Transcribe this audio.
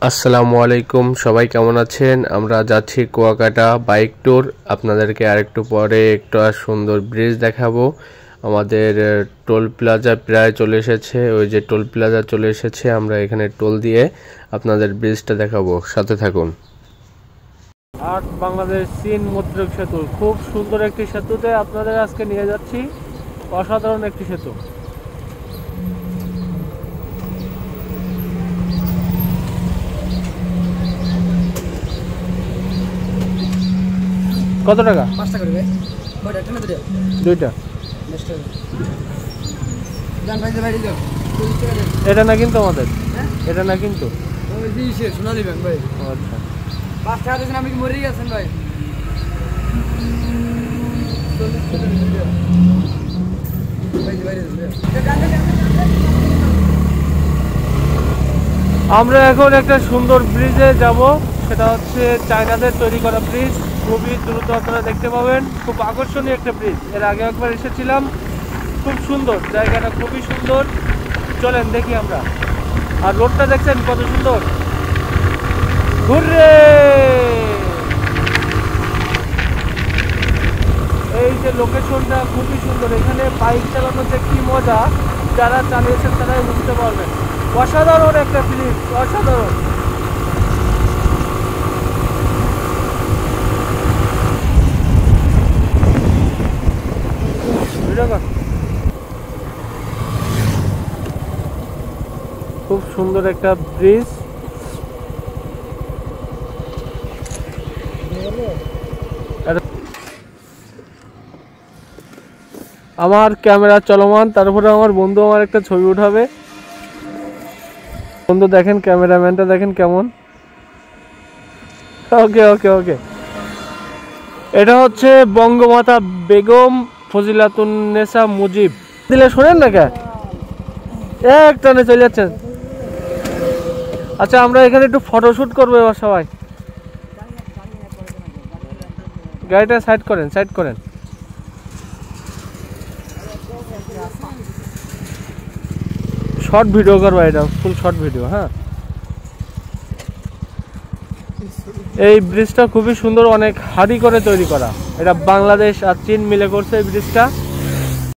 আসসালামু আলাইকুম, সবাই কেমন আছেন? আমরা যাচ্ছি কুয়াকাটা বাইক ট্যুর। আপনাদেরকে আরেকটু পরে একটা সুন্দর ব্রিজ দেখাবো। আমাদের টোল প্লাজা প্রায় চলে এসেছে। ওই যে টোল প্লাজা চলে এসেছে, আমরা এখানে টোল দিয়ে আপনাদের ব্রিজটা দেখাবো, সাথে থাকুন। আর বাংলাদেশ চীন মৈত্রী সেতু, খুব সুন্দর একটি সেতুতে আপনাদের আজকে নিয়ে যাচ্ছি। অসাধারণ একটি সেতু। কত টাকা? 5 টাকা করে। কয়টা? একটা না দুটো? দুইটা। এটা না কিন্তু আমাদের, এটা না কিন্তু ওই দিশে সোনালী ব্যাংক ভাই। আচ্ছা, 5 টাকা দিন আপনি কি মরে গেছেন ভাই? আমরা এখন একটা সুন্দর ব্রিজে যাব, সেটা হচ্ছে চায়নাদের তৈরি করা ব্রিজ। খুবই দ্রুত আপনারা দেখতে পাবেন, খুব আকর্ষণীয় একটা ব্রিজ। এর আগে একবার এসেছিলাম, খুব সুন্দর জায়গাটা, খুবই সুন্দর। চলেন দেখি আমরা। আর রোডটা দেখছেন কত সুন্দর, ঘুরে এই যে লোকেশনটা খুবই সুন্দর। এখানে বাইক চালানো যে কি মজা, যারা চালিয়েছেন তারাই বুঝতে পারবেন। অসাধারণ একটা ব্রিজ, অসাধারণ। খুব সুন্দর একটা ব্রিজ। আমার ক্যামেরা চলমান, তারপরে আমার বন্ধু আমার একটা ছবি উঠাবে। বন্ধু দেখেন, ক্যামেরাম্যানটা দেখেন কেমন। ওকে ওকে ওকে। এটা হচ্ছে বঙ্গমাতা বেগম ফজিলাতুন্নেসা মুজিব। দিলে শোনেন না কে, এক টানে চলে যাচ্ছেন। আচ্ছা, আমরা এখানে একটু ফটোশুট করবো এবার সবাই। গাড়িটা সাইড করেন, সাইড করেন। শর্ট ভিডিও করবো, এটা ফুল শর্ট ভিডিও। হ্যাঁ, এই ব্রিজটা খুবই সুন্দর, অনেক হাড়ি করে তৈরি করা। এটা বাংলাদেশ আর চীন মিলে করছে এই ব্রিজটা।